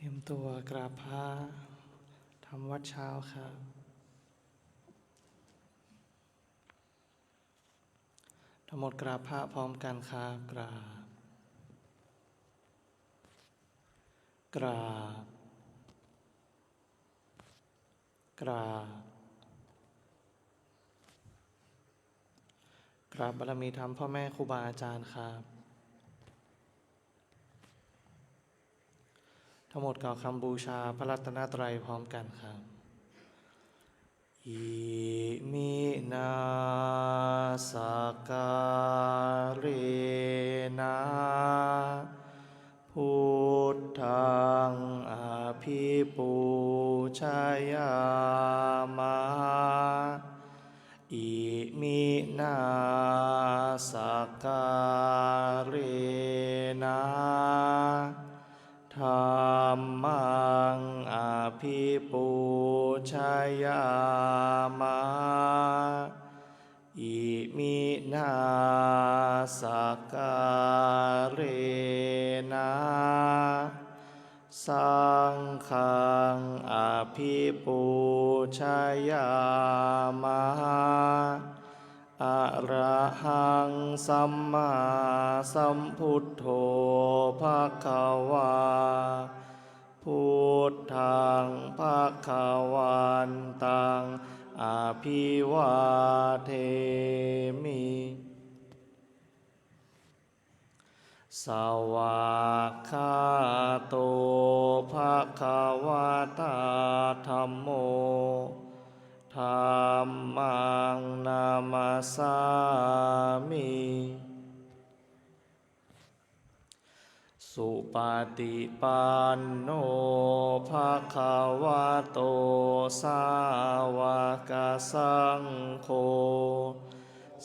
รียมตัวกราบพระทำวัดเช้าครับทั้งหมดกราบพระพร้อมกันครับกราบกราบกราบกราบบารมีธรรมพ่อแม่ครูบาอาจารย์ครับทั้งหมดกล่าวคำบูชาพระรัตนตรัยพร้อมกันครับอิมินาสการเรนะพุทธังอภิปูชยามะอิมินาสการเรนะธัมมังอภิปูชยามะอิมินาสการเรนะสังฆังอภิปูชยามะอะระหังสัมมาสัมพุทโธภคะวาพุทธังภคะวันตังอภิวาเทมิสวากขาโตภคะวะตาธัมโมธัมมังนามัสสามิสุปฏิปันโนภะคะวะโตสาวกสังโฆ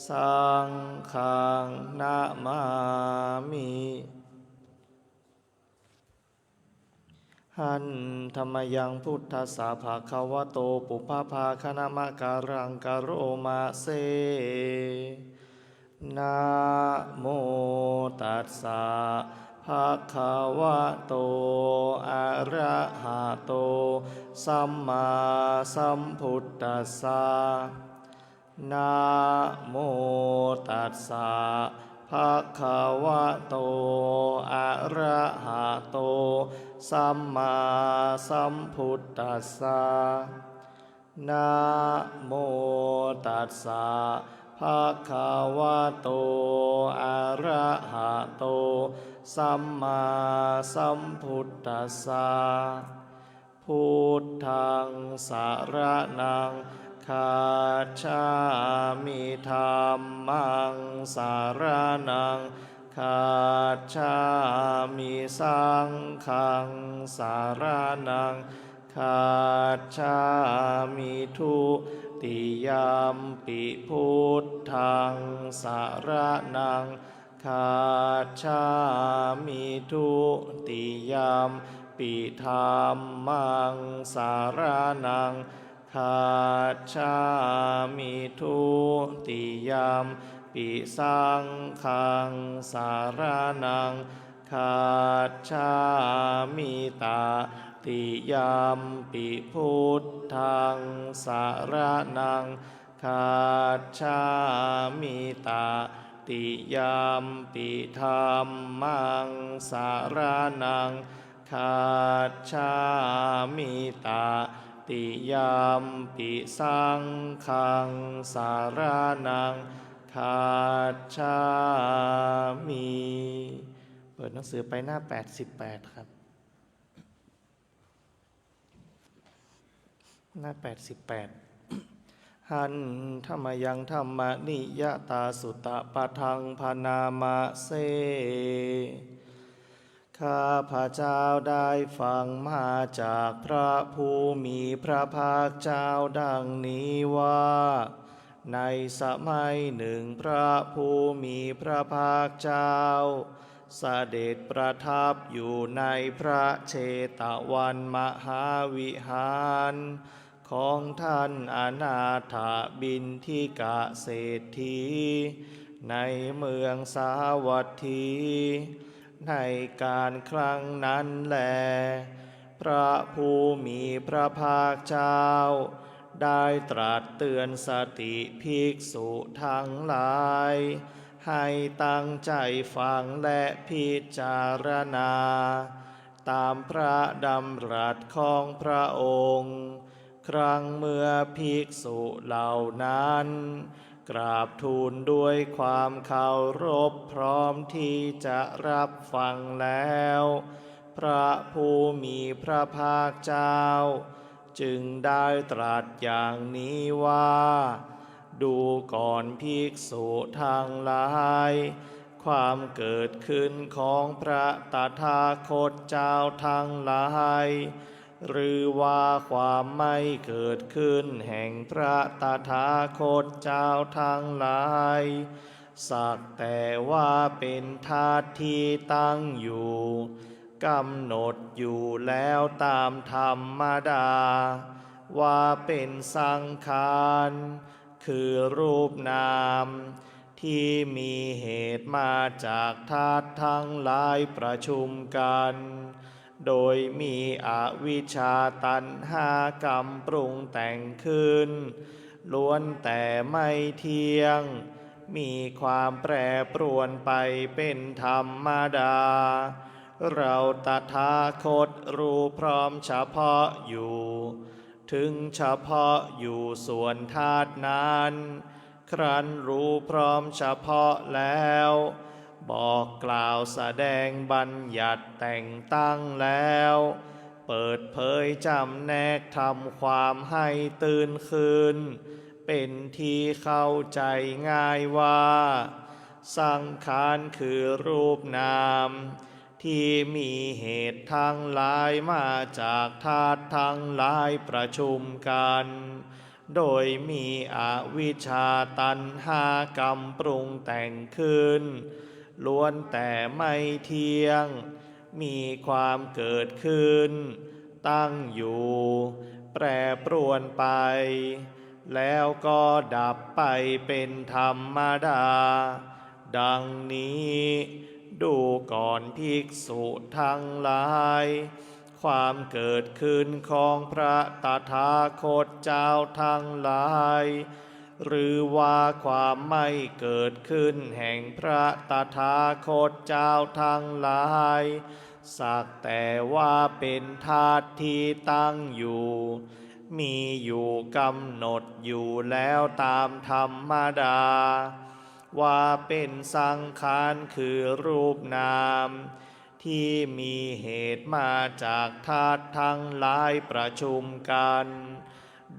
สังฆังนะมามิหันธัมมยังพุทธัสสะภะคะวะโตปุพพภาคณมะการังกโรมาเซนะโมตัสสะภะคะวะโตอะระหะโตสัมมาสัมพุทธัสสะนะโมตัสสะภะคะวะโตอะระหะโตสัมมาสัมพุทธัสสะนะโมตัสสะภะคะวะโตอะระหะโตสัมมาสัมพุทธัสสะพุทธังสรณังคัจฉามิธัมมังสรณังคัจฉามิสังฆังสรณังคัจฉามิทุติยมปิพุทธังสรณังคัจฉามิทุติยมปิธัมมังสรณังคัจฉามิทุติยมปิสังฆังสรณังคัจฉามิตติยมปิพุทธังสรณังคัจฉามิตติยมปิธัมมังสรณังคัจฉามิตติยมปิสังฆังสรณังคัจฉามิเปิดหนังสือไปหน้า88ครับหน้า88หันธัมมยังธัมมนิยตาสุตปะทังพนามาเสข้าพระเจ้าได้ฟังมาจากพระผู้มีพระภาคเจ้าดังนี้ว่าในสมัยหนึ่งพระผู้มีพระภาคเจ้าเสด็จประทับอยู่ในพระเชตวันมหาวิหารของท่านอนาถบิณฑิกเศรษฐีในเมืองสาวัตถีในการครั้งนั้นแล พระผู้มีพระภาคเจ้าได้ตรัสเตือนสติภิกษุทั้งหลายให้ตั้งใจฟังและพิจารณาตามพระดำรัสของพระองค์ครั้งเมื่อภิกษุเหล่านั้นกราบทูลด้วยความเคารพพร้อมที่จะรับฟังแล้วพระผู้มีพระภาคเจ้าจึงได้ตรัสอย่างนี้ว่าดูก่อนภิกษุทั้งหลายความเกิดขึ้นของพระตถาคตเจ้าทั้งหลายหรือว่าความไม่เกิดขึ้นแห่งพระตถาคตเจ้าทั้งหลายสักแต่ว่าเป็นธาตุที่ตั้งอยู่กำหนดอยู่แล้วตามธรรมดาว่าเป็นสังขารคือรูปนามที่มีเหตุมาจากธาตุทั้งหลายประชุมกันโดยมีอวิชชาตัณหากรรมปรุงแต่งขึ้นล้วนแต่ไม่เที่ยงมีความแปรปรวนไปเป็นธรรมดาเราตถาคตรู้พร้อมเฉพาะอยู่ถึงเฉพาะอยู่ส่วนธาตุนั้นครั้นรู้พร้อมเฉพาะแล้วบอกกล่าวแสดงบัญญัติแต่งตั้งแล้วเปิดเผยจำแนกทำความให้ตื่นขึ้นเป็นที่เข้าใจง่ายว่าสังขารคือรูปนามที่มีเหตุทั้งหลายมาจากธาตุทั้งหลายประชุมกันโดยมีอวิชชาตัณหากรรมปรุงแต่งขึ้นล้วนแต่ไม่เที่ยงมีความเกิดขึ้นตั้งอยู่แปรปรวนไปแล้วก็ดับไปเป็นธรรมดาดังนี้ดูก่อนภิกษุทั้งหลายความเกิดขึ้นของพระตถาคตเจ้าทั้งหลายหรือว่าความไม่เกิดขึ้นแห่งพระตถาคตเจ้าทั้งหลายสักแต่ว่าเป็นธาตุที่ตั้งอยู่มีอยู่กำหนดอยู่แล้วตามธรรมดาว่าเป็นสังขารคือรูปนามที่มีเหตุมาจากธาตุทั้งหลายประชุมกัน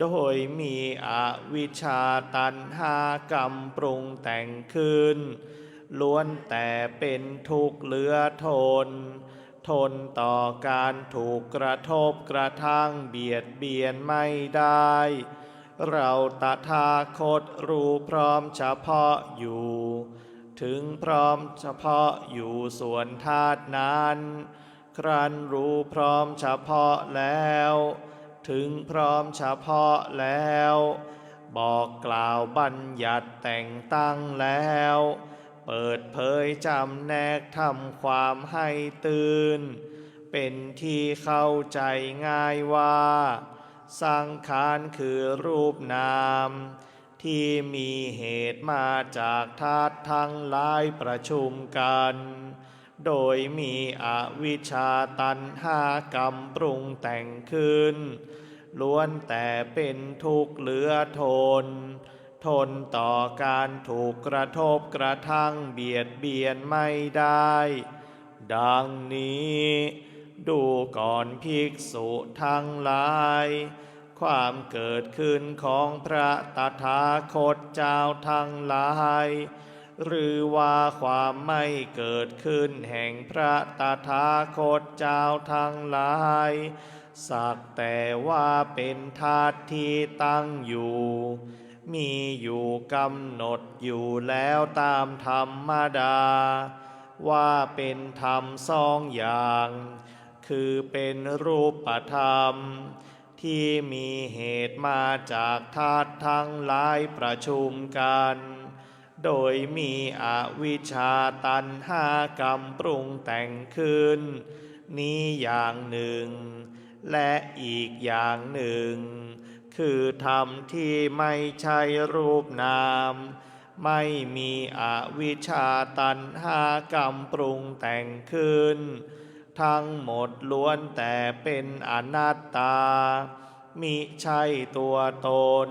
โดยมีอวิชชาตัณหากรรมปรุงแต่งขึ้นล้วนแต่เป็นทุกข์เหลือทนทนต่อการถูกกระทบกระทั่งเบียดเบียนไม่ได้เราตถาคตรู้พร้อมเฉพาะอยู่ถึงพร้อมเฉพาะอยู่ส่วนธาตุนั้นครั้นรู้พร้อมเฉพาะแล้วถึงพร้อมเฉพาะแล้วบอกกล่าวบัญญัติแต่งตั้งแล้วเปิดเผยจำแนกทำความให้ตื่นเป็นที่เข้าใจง่ายว่าสังขารคือรูปนามที่มีเหตุมาจากธาตุทั้งหลายประชุมกันโดยมีอวิชชาตัณหากรรมปรุงแต่งขึ้นล้วนแต่เป็นทุกข์เหลือทนทนต่อการถูกกระทบกระทั่งเบียดเบียนไม่ได้ดังนี้ดูก่อนภิกษุทั้งหลายความเกิดขึ้นของพระตถาคตเจ้าทั้งหลายหรือว่าความไม่เกิดขึ้นแห่งพระตถาคตเจ้าทั้งหลายสักแต่ว่าเป็นธาตุที่ตั้งอยู่มีอยู่กำหนดอยู่แล้วตามธรรมดาว่าเป็นธรรมสองอย่างคือเป็นรูปธรรมที่มีเหตุมาจากธาตุทั้งหลายประชุมกันโดยมีอวิชชาตัณหากรรมปรุงแต่งขึ้นนี้อย่างหนึ่ง และอีกอย่างหนึ่งคือธรรมที่ไม่ใช่รูปนามไม่มีอวิชชาตัณหากรรมปรุงแต่งขึ้นทั้งหมดล้วนแต่เป็นอนัตตามิใช่ตัวตน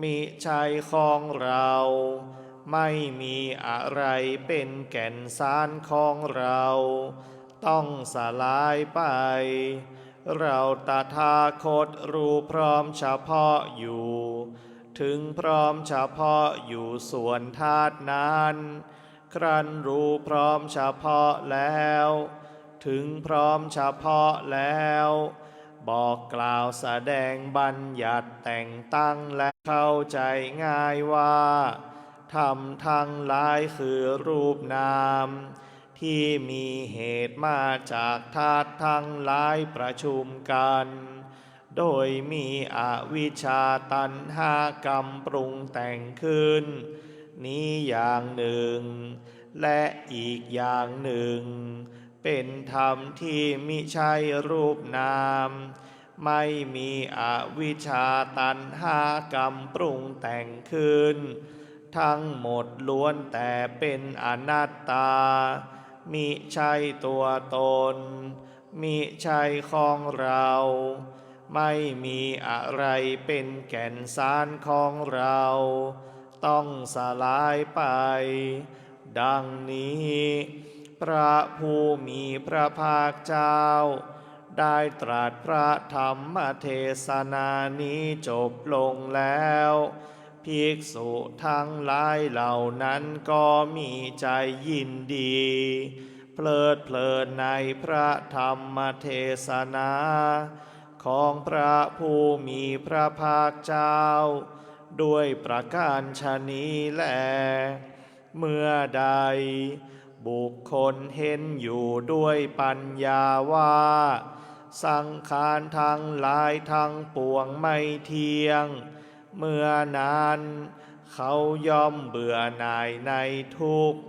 มิใช่ของเราไม่มีอะไรเป็นแก่นสารของเราต้องสลายไปเราตถาคตรู้พร้อมเฉพาะอยู่ถึงพร้อมเฉพาะอยู่ส่วนธาตุนั้นครั้นรู้พร้อมเฉพาะแล้วถึงพร้อมเฉพาะแล้วบอกกล่าวแสดงบัญญัติแต่งตั้งและเข้าใจง่ายว่าธรรมทั้งหลายคือรูปนามที่มีเหตุมาจากธาตุทั้งหลายประชุมกันโดยมีอวิชชาตัณหากรรมปรุงแต่งขึ้นนี้อย่างหนึ่งและอีกอย่างหนึ่งเป็นธรรมที่มิใช่รูปนามไม่มีอวิชชาตัณหากรรมปรุงแต่งขึ้นทั้งหมดล้วนแต่เป็นอนัตตามิใช่ตัวตนมิใช่ของเราไม่มีอะไรเป็นแก่นสารของเราต้องสลายไปดังนี้พระผู้มีพระภาคเจ้าได้ตรัสพระธรรมเทศนานี้จบลงแล้วภิกษุทั้งหลายเหล่านั้นก็มีใจยินดีเพลิดเพลินในพระธรรมเทศนาของพระผู้มีพระภาคเจ้าด้วยประการฉะนี้แลเมื่อใดบุคคลเห็นอยู่ด้วยปัญญาว่าสังขารทั้งหลายทั้งปวงไม่เที่ยงเมื่อนั้นเขาย่อมเบื่อหน่ายในทุกข์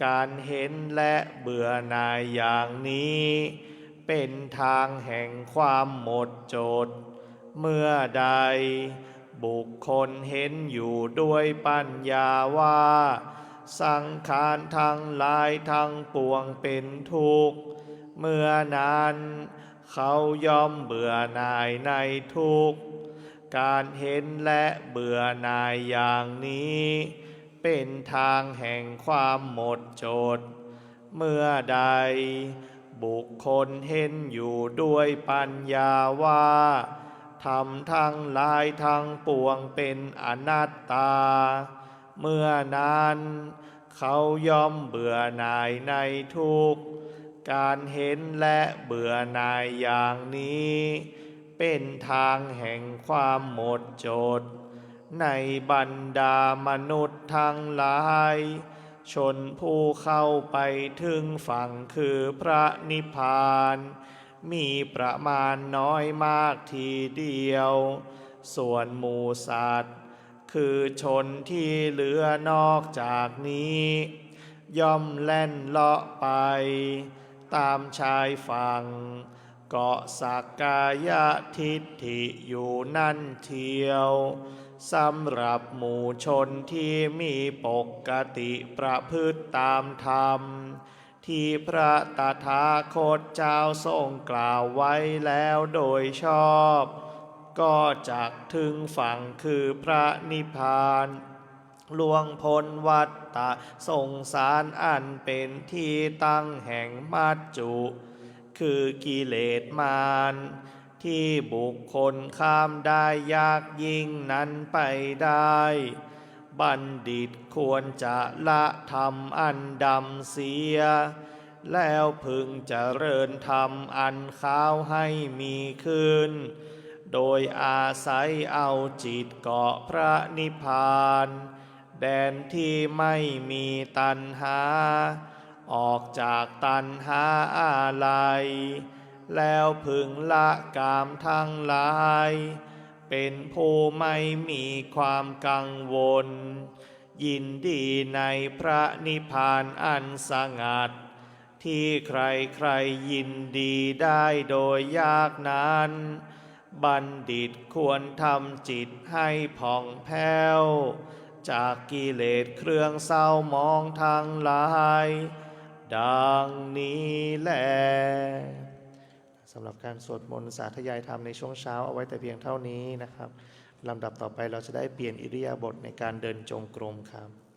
การเห็นและเบื่อหน่ายอย่างนี้เป็นทางแห่งความหมดจดเมื่อใดบุคคลเห็นอยู่ด้วยปัญญาว่าสังขารทั้งหลายทั้งปวงเป็นทุกข์เมื่อนั้นเขาย่อมเบื่อหน่ายในทุกข์การเห็นและเบื่อหน่ายอย่างนี้เป็นทางแห่งความหมดจดเมื่อใดบุคคลเห็นอยู่ด้วยปัญญาว่าธรรมทั้งหลายทั้งปวงเป็นอนัตตาเมื่อนั้นเขาย่อมเบื่อหน่ายในทุกข์การเห็นและเบื่อหน่ายอย่างนี้เป็นทางแห่งความหมดจดในบรรดามนุษย์ทั้งหลายชนผู้เข้าไปถึงฝั่งคือพระนิพพานมีประมาณน้อยมากทีเดียวส่วนหมู่สัตว์คือชนที่เหลือนอกจากนี้ย่อมแล่นเลาะไปตามชายฝั่งเกาะสักกายทิฏฐิอยู่นั่นเทียวสำหรับหมู่ชนที่มีปกติประพฤติตามธรรมที่พระตถาคตเจ้าทรงกล่าวไว้แล้วโดยชอบก็จักถึงฝั่งคือพระนิพพานล่วงพ้นวัฏฏะสงสารอันเป็นที่ตั้งแห่งมัจจุคือกิเลสมารที่บุคคลข้ามได้ยากยิ่งนั้นไปได้บัณฑิตควรจะละธรรมอันดำเสียแล้วพึงเจริญธรรมอันขาวให้มีขึ้นโดยอาศัยเอาจิตเกาะพระนิพพานแดนที่ไม่มีตัณหาออกจากตัณหาอะไรแล้วพึงละกามทั้งหลายเป็นผู้ไม่มีความกังวลยินดีในพระนิพพานอันสงัด ที่ใครยินดีได้โดยยากนั้นบัณฑิตควรทำจิตให้ผ่องแผ้วจากกิเลสเครื่องเศร้าหมองทั้งหลายดังนี้แลสำหรับการสวดมนต์สาธยายธรรมในช่วงเช้าเอาไว้แต่เพียงเท่านี้นะครับลำดับต่อไปเราจะได้เปลี่ยนอิริยาบถในการเดินจงกรมครับ